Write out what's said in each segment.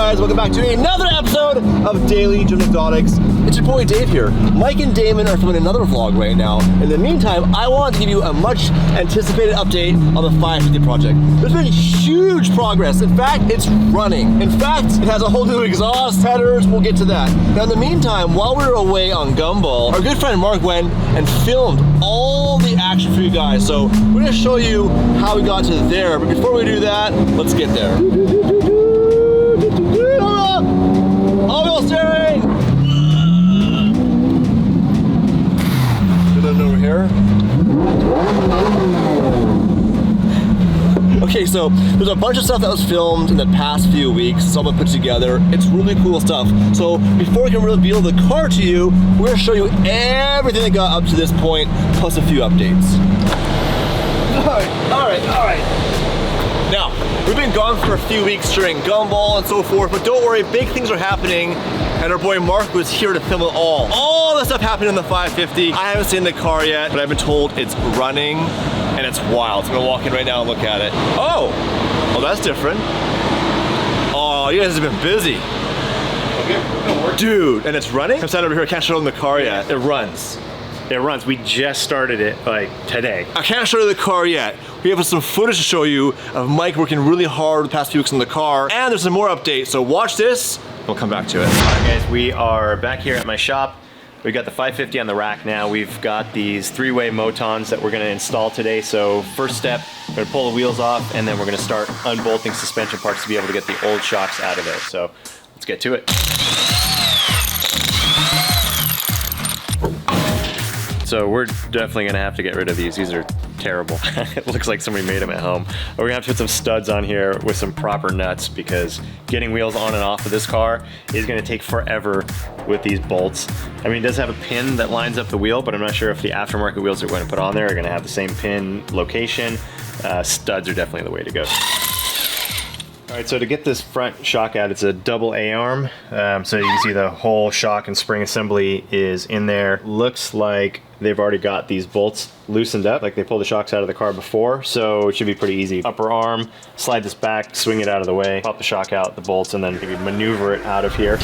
guys? Welcome back to another episode of Daily Exotics. It's your boy Dave here. Mike and Damon are filming another vlog right now. In the meantime, I want to give you a much anticipated update on the 550 project. There's been huge progress. In fact, it's running. In fact, it has a whole new exhaust, headers. We'll get to that. Now, in the meantime, while we were away on Gumball, our good friend Mark went and filmed all the action for you guys. So we're gonna show you how we got to there. But before we do that, let's get there. All-wheel steering! Get over here. Okay, so there's a bunch of stuff that was filmed in the past few weeks, someone put together. It's really cool stuff. So before we can reveal the car to you, we're gonna show you everything that got up to this point, plus a few updates. All right. Now, we've been gone for a few weeks during Gumball and so forth, but don't worry, big things are happening, and our boy Mark was here to film it all. All the stuff happening in the 550. I haven't seen the car yet, but I've been told it's running, and it's wild. So I'm gonna walk in right now and look at it. Oh, that's different. Oh, you guys have been busy. Okay, dude, and it's running? I'm standing over here, I can't show them the car yet. It runs. It runs. We just started it like today. I can't show you the car yet. We have some footage to show you of Mike working really hard the past few weeks on the car, and there's some more updates, so watch this. We'll come back to it. All right, guys, we are back here at my shop. We got the 550 on the rack now. We've got these three-way motons that we're gonna install today. So first step, we're gonna pull the wheels off, and then we're gonna start unbolting suspension parts to be able to get the old shocks out of there. So let's get to it. So we're definitely gonna have to get rid of these. These are terrible. It looks like somebody made them at home. We're gonna have to put some studs on here with some proper nuts because getting wheels on and off of this car is gonna take forever with these bolts. I mean, it does have a pin that lines up the wheel, but I'm not sure if the aftermarket wheels that we're gonna put on there are gonna have the same pin location. Studs are definitely the way to go. All right, so to get this front shock out, it's a double A-arm. So you can see the whole shock and spring assembly is in there. Looks like they've already got these bolts loosened up, like they pulled the shocks out of the car before, so it should be pretty easy. Upper arm, slide this back, swing it out of the way, pop the shock out, the bolts, and then maybe maneuver it out of here.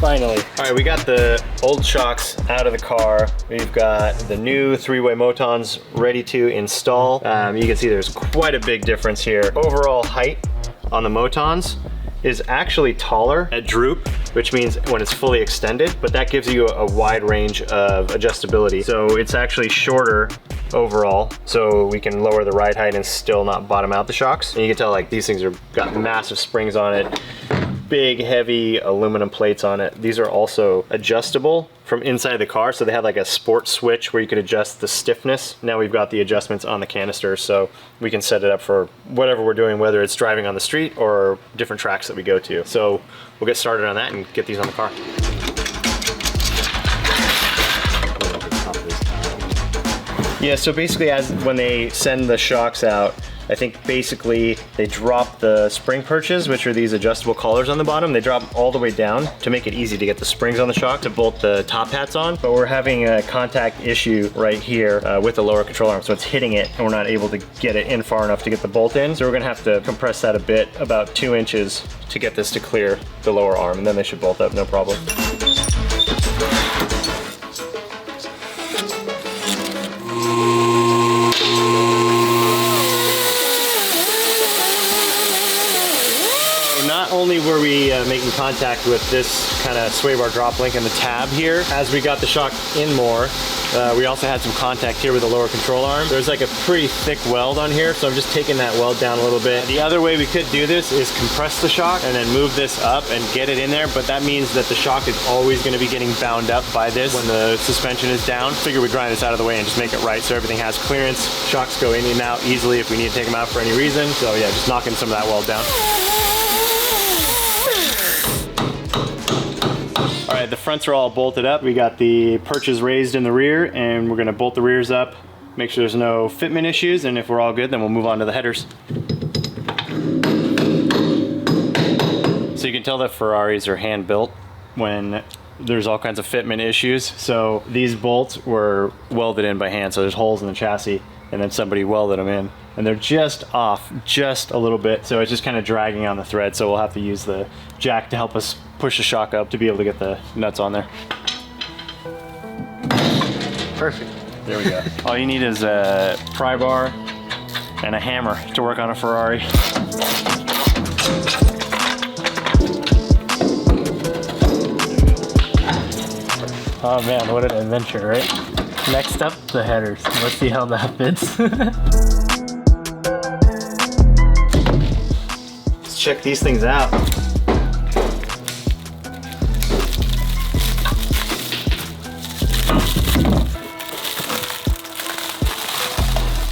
Finally. All right, we got the old shocks out of the car. We've got the new three-way motons ready to install. You can see there's quite a big difference here. Overall height on the motons is actually taller at droop, which means when it's fully extended, but that gives you a wide range of adjustability. So it's actually shorter overall, so we can lower the ride height and still not bottom out the shocks. And you can tell like these things are got massive springs on it. Big, heavy aluminum plates on it. These are also adjustable from inside the car, so they have like a sport switch where you can adjust the stiffness. Now we've got the adjustments on the canister, so we can set it up for whatever we're doing, whether it's driving on the street or different tracks that we go to. So we'll get started on that and get these on the car. Yeah, so basically when they send the shocks out, I think basically they drop the spring perches, which are these adjustable collars on the bottom. They drop all the way down to make it easy to get the springs on the shock to bolt the top hats on. But we're having a contact issue right here with the lower control arm. So it's hitting it and we're not able to get it in far enough to get the bolt in. So we're gonna have to compress that a bit, about 2 inches, to get this to clear the lower arm, and then they should bolt up, no problem. Not only were we making contact with this kind of sway bar drop link and the tab here, as we got the shock in more, we also had some contact here with the lower control arm. There's like a pretty thick weld on here, so I'm just taking that weld down a little bit. The other way we could do this is compress the shock and then move this up and get it in there, but that means that the shock is always going to be getting bound up by this when the suspension is down. Figure we grind this out of the way and just make it right so everything has clearance. Shocks go in and out easily if we need to take them out for any reason. So yeah, just knocking some of that weld down. All right, the fronts are all bolted up. We got the perches raised in the rear, and we're gonna bolt the rears up, make sure there's no fitment issues, and if we're all good, then we'll move on to the headers. So you can tell that Ferraris are hand built when there's all kinds of fitment issues. So these bolts were welded in by hand. So there's holes in the chassis and then somebody welded them in and they're just off just a little bit. So it's just kind of dragging on the thread. So we'll have to use the jack to help us push the shock up to be able to get the nuts on there. Perfect. There we go. All you need is a pry bar and a hammer to work on a Ferrari. Oh man, what an adventure, right? Next up, the headers. Let's see how that fits. Let's check these things out.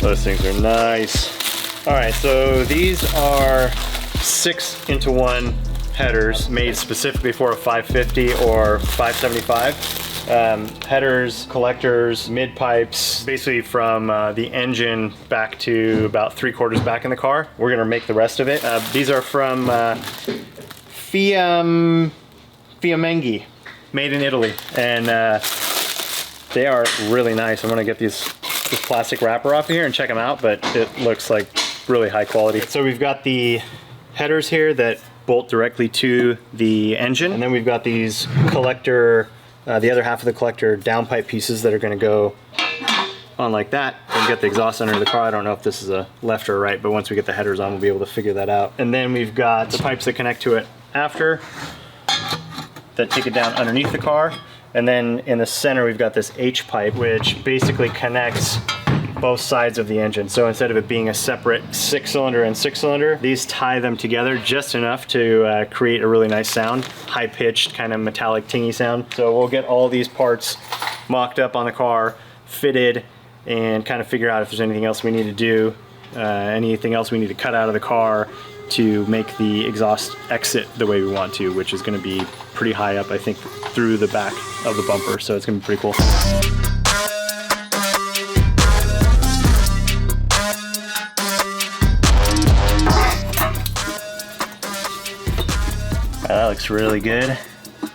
Those things are nice. All right, so these are 6-into-1 headers made specifically for a 550 or 575. Headers, collectors, mid pipes, basically from the engine back to about 3/4 back in the car. We're gonna make the rest of it. These are from Fiamengi, made in Italy, and they are really nice. I'm gonna get this plastic wrapper off of here and check them out, but it looks like really high quality. So we've got the headers here that bolt directly to the engine, and then we've got these collector, the other half of the collector downpipe pieces that are going to go on like that and get the exhaust under the car. I don't know if this is a left or a right, but once we get the headers on, we'll be able to figure that out. And then we've got the pipes that connect to it after, that take it down underneath the car. And then in the center, we've got this H pipe, which basically connects both sides of the engine. So instead of it being a separate 6-cylinder and 6-cylinder, these tie them together just enough to create a really nice sound, high-pitched, kind of metallic, tingy sound. So we'll get all these parts mocked up on the car, fitted, and kind of figure out if there's anything else we need to do, anything else we need to cut out of the car to make the exhaust exit the way we want to, which is going to be pretty high up, I think, through the back of the bumper. So it's going to be pretty cool. That looks really good.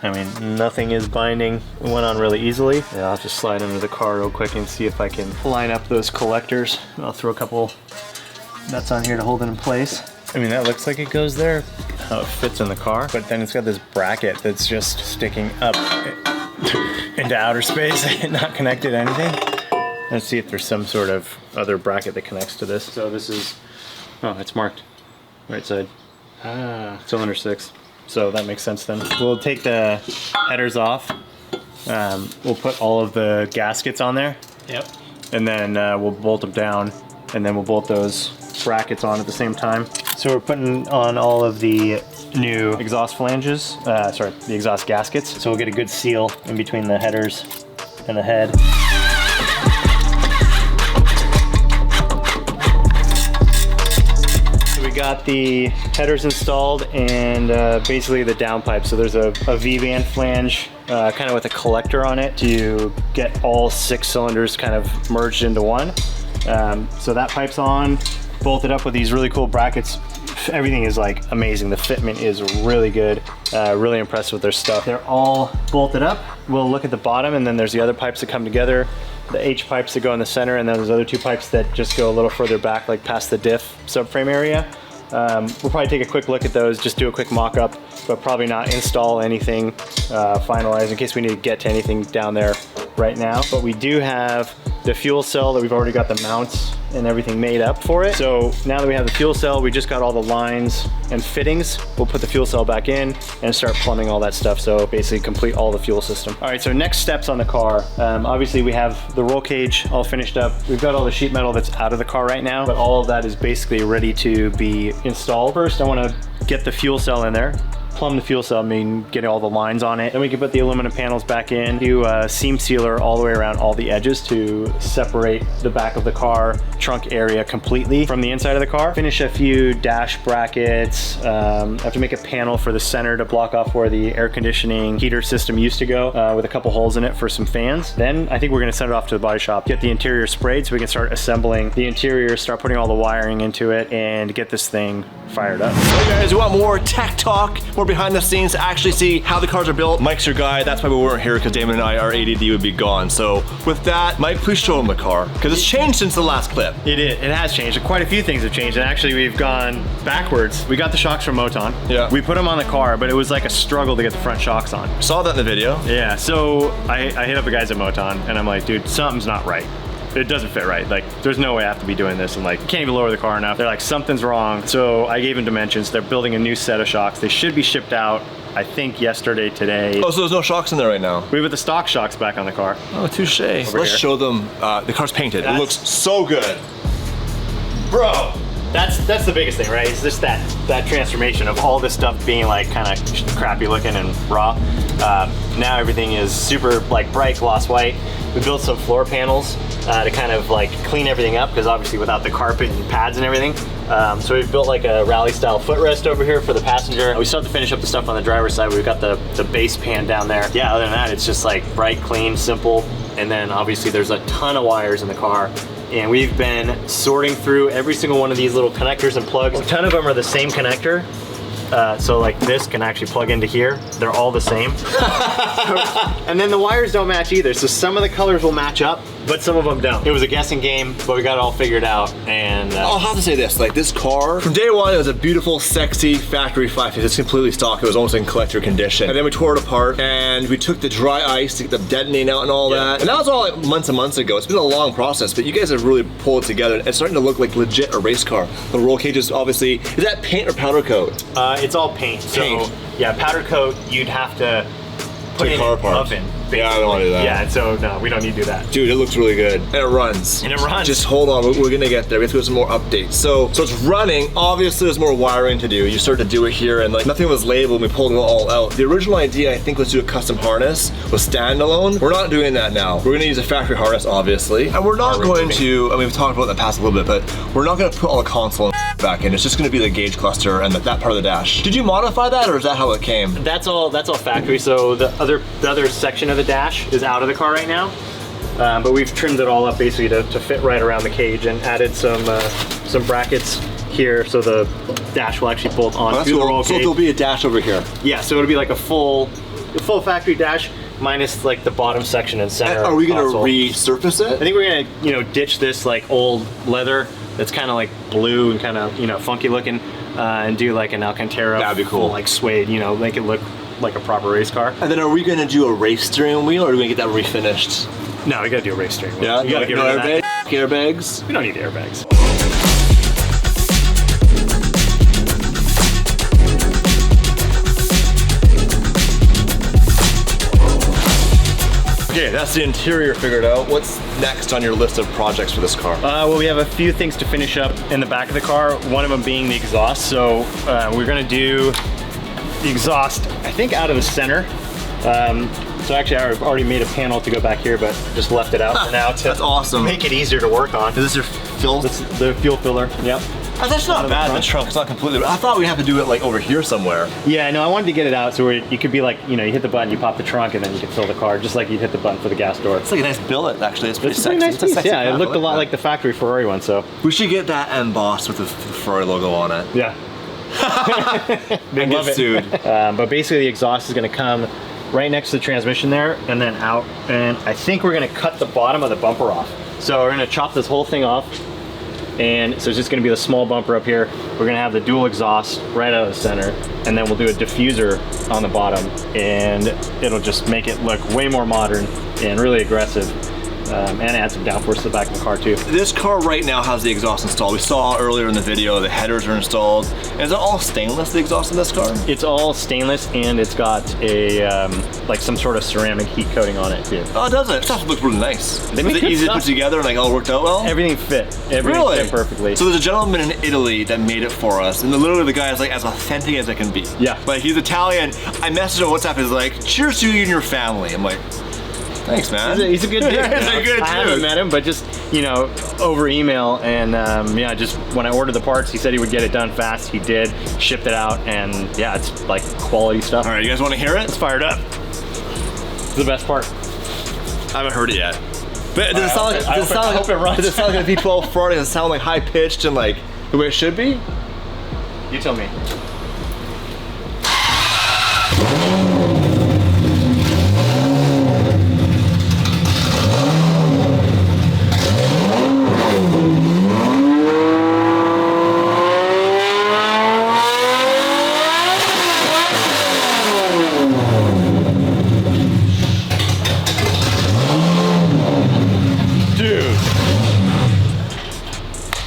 I mean, nothing is binding. It went on really easily. Yeah, I'll just slide under the car real quick and see if I can line up those collectors. I'll throw a couple nuts on here to hold it in place. I mean, that looks like it goes there, how it fits in the car, but then it's got this bracket that's just sticking up into outer space and not connected to anything. Let's see if there's some sort of other bracket that connects to this. So this is, oh, it's marked, right side. Ah, cylinder 6. So that makes sense then. We'll take the headers off. We'll put all of the gaskets on there. Yep. And then we'll bolt them down, and then we'll bolt those brackets on at the same time. So we're putting on all of the new exhaust flanges, the exhaust gaskets. So we'll get a good seal in between the headers and the head. Got the headers installed and basically the downpipe. So there's a V-band flange kind of with a collector on it to get all 6 cylinders kind of merged into one. So that pipe's on, bolted up with these really cool brackets. Everything is like amazing. The fitment is really good. Really impressed with their stuff. They're all bolted up. We'll look at the bottom, and then there's the other pipes that come together. The H pipes that go in the center, and then there's other 2 pipes that just go a little further back, like past the diff subframe area. We'll probably take a quick look at those, just do a quick mock-up, but probably not install anything finalized in case we need to get to anything down there right now. But we do have the fuel cell that we've already got the mounts and everything made up for it. So now that we have the fuel cell, we just got all the lines and fittings. We'll put the fuel cell back in and start plumbing all that stuff. So basically complete all the fuel system. All right, so next steps on the car. Obviously we have the roll cage all finished up. We've got all the sheet metal that's out of the car right now, but all of that is basically ready to be installed. First, I wanna get the fuel cell in there. Plumb the fuel cell, I mean, get all the lines on it. Then we can put the aluminum panels back in, do a seam sealer all the way around all the edges to separate the back of the car trunk area completely from the inside of the car. Finish a few dash brackets. Have to make a panel for the center to block off where the air conditioning heater system used to go with a couple holes in it for some fans. Then I think we're gonna send it off to the body shop, get the interior sprayed so we can start assembling the interior, start putting all the wiring into it, and get this thing fired up. Hey guys, you want more tech talk, more behind the scenes to actually see how the cars are built. Mike's your guy. That's why we weren't here, because Damon and I, our ADD would be gone. So with that, Mike, please show him the car, because it's changed since the last clip. It has changed. Quite a few things have changed, and actually we've gone backwards. We got the shocks from Moton. Yeah. We put them on the car, but it was like a struggle to get the front shocks on. Saw that in the video. Yeah, so I hit up the guys at Moton, and I'm like, dude, something's not right. It doesn't fit right. Like, there's no way I have to be doing this, and like, can't even lower the car enough. They're like, something's wrong. So I gave them dimensions. They're building a new set of shocks. They should be shipped out, I think, yesterday, today. Oh, so there's no shocks in there right now? We put the stock shocks back on the car. Oh, touche. Let's here. show them. The car's painted. It looks so good. Bro, that's the biggest thing, right? It's just that transformation of all this stuff being like kind of crappy looking and raw. Now everything is super like bright gloss white. We built some floor panels to kind of like clean everything up, because obviously without the carpet and pads and everything. So we've built like a rally style footrest over here for the passenger. We still have to finish up the stuff on the driver's side. We've got the base pan down there. Yeah, other than that, it's just like bright, clean, simple. And then obviously there's a ton of wires in the car. And we've been sorting through every single one of these little connectors and plugs. A ton of them are the same connector. So like this can actually plug into here. They're all the same. And then the wires don't match either. So some of the colors will match up, but some of them don't. It was a guessing game, but we got it all figured out. And I'll have to say this, like this car, from day one, it was a beautiful, sexy factory 550. It's completely stock. It was almost in collector condition. And then we tore it apart, and we took the dry ice to get the detonating out and all that. And that was all like months and months ago. It's been a long process, but you guys have really pulled it together. It's starting to look like legit a race car. The roll cages, obviously, is that paint or powder coat? it's all paint. Paint. So yeah, powder coat, you'd have to put in car an parts. oven. Yeah, I don't want to do that. Yeah, and so no, we don't need to do that. Dude, it looks really good. And it runs. And it runs. Just hold on, we're gonna get there. We have to do some more updates. So it's running. Obviously, there's more wiring to do. You start to do it here, and like nothing was labeled, and we pulled it all out. The original idea, I think, was to do a custom harness with standalone. We're not doing that now. We're gonna use a factory harness, obviously. And we're not going to, I mean, we've talked about it in the past a little bit, but we're not gonna put all the console back in. It's just gonna be the gauge cluster and that part of the dash. Did you modify that, or is that how it came? That's all factory. So the other section of the dash is out of the car right now, but we've trimmed it all up basically to fit right around the cage, and added some brackets here so the dash will actually bolt onto the roll cage. So there'll be a dash over here. Yeah, so it'll be like a full factory dash minus like the bottom section and center. And are we gonna console. resurface it? I think we're gonna ditch this like old leather that's kind of like blue and kind of funky looking, and do like an Alcantara. That'd be cool. Full, like suede, make it look like a proper race car. And then are we gonna do a race steering wheel, or are we gonna get that refinished? No, we gotta do a race steering wheel. Yeah, You gotta get no rid of that. airbags? We don't need airbags. Okay, that's the interior figured out. What's next on your list of projects for this car? Well, we have a few things to finish up in the back of the car. One of them being the exhaust. So we're gonna do the exhaust, I think, out of the center. So actually, I've already made a panel to go back here, but just left it out for now to That's awesome. make it easier to work on. Is this your fill? That's the fuel filler. Yep. That's not bad in the trunk. It's not completely. I thought we'd have to do it like over here somewhere. Yeah, no, I wanted to get it out so where you could be like, you hit the button, you pop the trunk, and then you can fill the car, just like you hit the button for the gas door. It's like a nice billet, actually. It's pretty It's a sexy. pretty nice It's a piece. sexy Yeah, car. it looked I a lot that. like the factory Ferrari one, so. We should get that embossed with the Ferrari logo on it. Yeah. Then love get it. sued. But basically the exhaust is gonna come right next to the transmission there and then out. And I think we're gonna cut the bottom of the bumper off. So we're gonna chop this whole thing off. And so it's just gonna be the small bumper up here. We're gonna have the dual exhaust right out of the center. And then we'll do a diffuser on the bottom. And it'll just make it look way more modern and really aggressive. And add some downforce to the back of the car too. This car right now has the exhaust installed. We saw earlier in the video the headers are installed. And is it all stainless, the exhaust in this car? It's all stainless, and it's got a like some sort of ceramic heat coating on it too. Oh, does it? Stuff looks really nice. They make Is it good easy to stuff. put together and like all worked out well? Everything fit. Everything Really? fit perfectly. So there's a gentleman in Italy that made it for us, and literally the guy is like as authentic as it can be. Yeah. Like he's Italian. I messaged him on WhatsApp. He's like, "Cheers to you and your family." I'm like, "Thanks, man." He's a good dude. He's a good I haven't dude. met him, but just over email, and yeah, just when I ordered the parts, he said he would get it done fast. He did. Shipped it out, and yeah, it's like quality stuff. All right, you guys want to hear it? It's fired up. It's the best part. I haven't heard it yet. But does it sound like? I hope it runs. Does it sound like a V12 Ferrari? Does it sound like high pitched and like the way it should be? You tell me.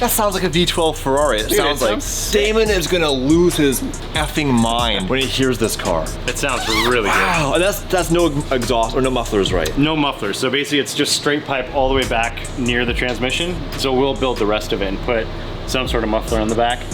That sounds like a V12 Ferrari. It sounds like Damon is gonna lose his effing mind when he hears this car. It sounds really good. Wow, and that's no exhaust or no mufflers, right? No mufflers. So basically it's just straight pipe all the way back near the transmission. So we'll build the rest of it and put some sort of muffler on the back.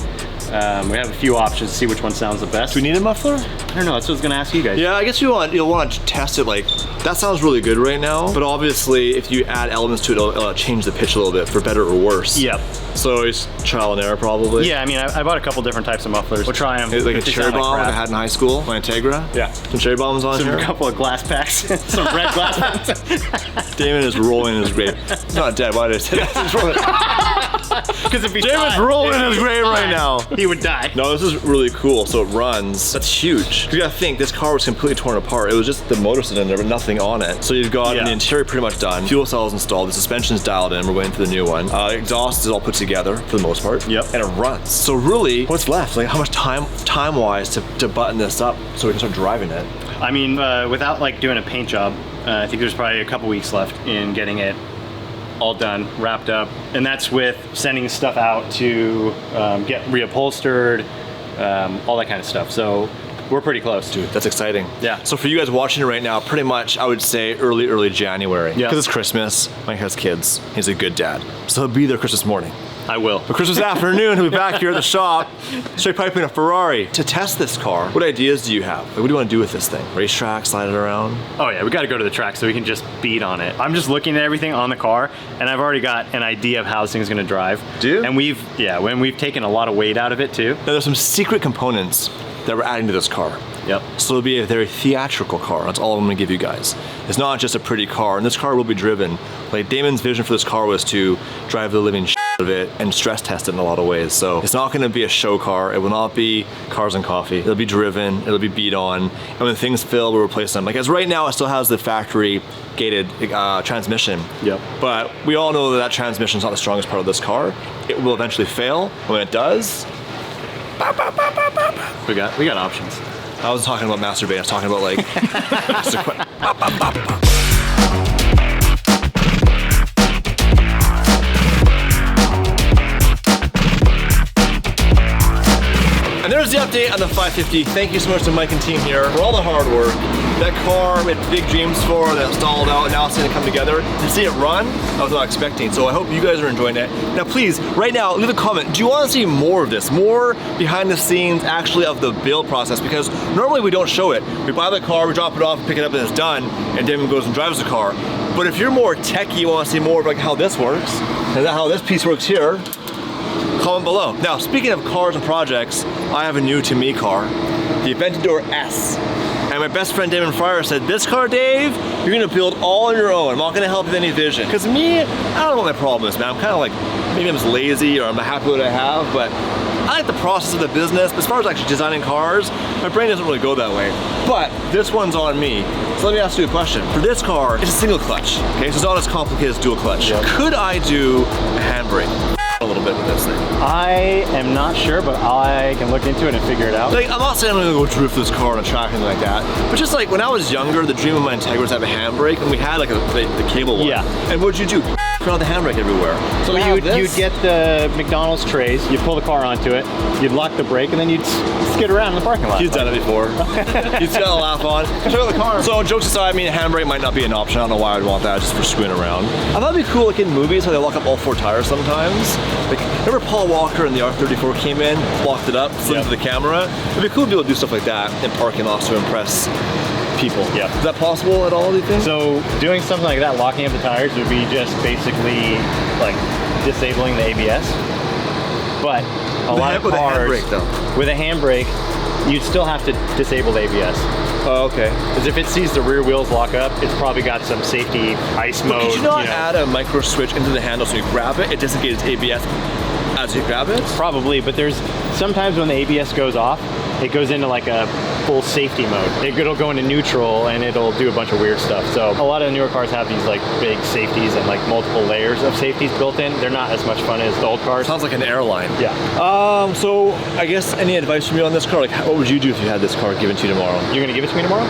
We have a few options to see which one sounds the best. Do we need a muffler? I don't know, that's what I was gonna ask you guys. Yeah, I guess you'll want to test it. Like, that sounds really good right now, but obviously if you add elements to it, it'll change the pitch a little bit for better or worse. Yep. So it's trial and error probably. Yeah, I mean, I bought a couple different types of mufflers. We'll try them. Like a cherry bomb like I had in high school, my Integra. Yeah. Some cherry bombs on here. A couple of glass packs, some red glass packs. Damon is rolling in his grave. He's not dead, why did I say that? Because if he Damon's died, rolling in his grave right now. He would die. No, this is really cool. So it runs. That's huge. You gotta think, this car was completely torn apart. It was just the motor cylinder, but nothing on it. So you've got the interior pretty much done. Fuel cells installed. The suspension's dialed in. We're waiting for the new one. Exhaust is all put together for the most part. Yep. And it runs. So really, what's left? Like, how much time-wise to button this up so we can start driving it? I mean, without like doing a paint job, I think there's probably a couple weeks left in getting it all done, wrapped up, and that's with sending stuff out to get reupholstered, all that kind of stuff. So we're pretty close. Dude, that's exciting. Yeah. So for you guys watching it right now, pretty much I would say early January. Yeah. Because it's Christmas. Mike has kids. He's a good dad. So he'll be there Christmas morning. I will. But Christmas afternoon, he'll be back here at the shop, straight piping a Ferrari. To test this car, what ideas do you have? Like, what do you want to do with this thing? Racetrack, slide it around? Oh yeah, we got to go to the track so we can just beat on it. I'm just looking at everything on the car, and I've already got an idea of how this thing's gonna drive. Do you? And we've taken a lot of weight out of it too. Now there's some secret components that we're adding to this car. Yep. So it'll be a very theatrical car. That's all I'm gonna give you guys. It's not just a pretty car, and this car will be driven. Like, Damon's vision for this car was to drive the living shit out of it and stress test it in a lot of ways. So it's not gonna be a show car. It will not be cars and coffee. It'll be driven, it'll be beat on, and when things fail, we'll replace them. Like, as right now, it still has the factory gated transmission. Yep. But we all know that transmission is not the strongest part of this car. It will eventually fail. When it does, we got options. I wasn't talking about masturbating, I was talking about like And there's the update on the 550. Thank you so much to Mike and team here for all the hard work. That car we had big dreams for, that stalled out, and now it's gonna come together. To see it run, I was not expecting. So I hope you guys are enjoying it. Now please, right now, leave a comment. Do you wanna see more of this? More behind the scenes actually of the build process? Because normally we don't show it. We buy the car, we drop it off, pick it up, and it's done, and Damon goes and drives the car. But if you're more techie, you wanna see more of like how this works, and how this piece works here, comment below. Now, speaking of cars and projects, I have a new to me car, the Aventador S. And my best friend Damon Fryer said, this car, Dave, you're gonna build all on your own. I'm not gonna help with any vision. Because me, I don't know what my problem is, man. I'm kind of like, maybe I'm just lazy or I'm not happy with what I have, but I like the process of the business. But as far as actually designing cars, my brain doesn't really go that way. But this one's on me. So let me ask you a question. For this car, it's a single clutch, okay? So it's not as complicated as dual clutch. Yep. Could I do a handbrake a little bit with this thing? I am not sure, but I can look into it and figure it out. Like, I'm not saying I'm gonna go drift this car on a track or anything like that, but just like when I was younger, the dream of my Integra was to have a handbrake, and we had like the cable one. Yeah. And what'd you do? Put on the handbrake everywhere. So well, you'd get the McDonald's trays, you'd pull the car onto it, you'd lock the brake, and then you'd skid around in the parking lot. He's done it before. He's got a laugh on. Check out the car. So jokes aside, I mean, a handbrake might not be an option. I don't know why I'd want that, just for screwing around. I thought it'd be cool, like in movies, how they lock up all four tires sometimes. Like, remember Paul Walker in the R34 came in, locked it up, slid into the camera? It'd be cool to be able to do stuff like that in parking lots to impress people. Yeah. Is that possible at all, do you think? So doing something like that, locking up the tires, would be just basically like disabling the ABS. But a lot of cars, with a handbrake, you'd still have to disable the ABS. Oh, okay. Because if it sees the rear wheels lock up, it's probably got some safety ice mode. Could you not add a micro switch into the handle so you grab it, it disengages ABS as you grab it? Probably, but there's sometimes when the ABS goes off, it goes into like a full safety mode. It'll go into neutral and it'll do a bunch of weird stuff. So a lot of the newer cars have these like big safeties and like multiple layers of safeties built in. They're not as much fun as the old cars. Sounds like an airline. Yeah. So I guess any advice from you on this car? Like, what would you do if you had this car given to you tomorrow? You're gonna give it to me tomorrow?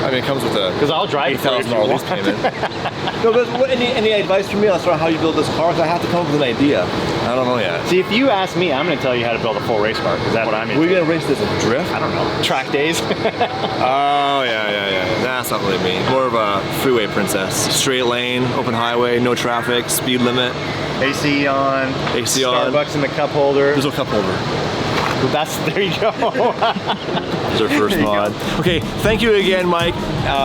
I mean, it comes with a Because I'll drive it for you if you $8,000 lease want. payment. No, but any advice from me on sort of how you build this car? Because I have to come up with an idea. I don't know yet. See, if you ask me, I'm going to tell you how to build a full race car, because that's what I'm into. We're gonna race this in drift? I don't know. Track days. Oh, yeah. That's not really me. More of a freeway princess. Straight lane, open highway, no traffic, speed limit. AC on. AC on. Starbucks in the cup holder. There's no cup holder. There you go. This is our first mod. Okay, thank you again, Mike.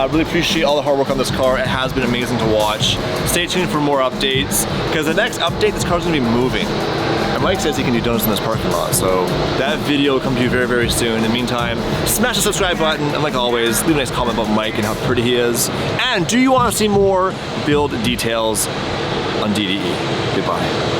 Really appreciate all the hard work on this car. It has been amazing to watch. Stay tuned for more updates, because the next update, this car's gonna be moving. And Mike says he can do donuts in this parking lot, so that video will come to you very, very soon. In the meantime, smash the subscribe button, and like always, leave a nice comment about Mike and how pretty he is. And do you want to see more build details on DDE? Goodbye.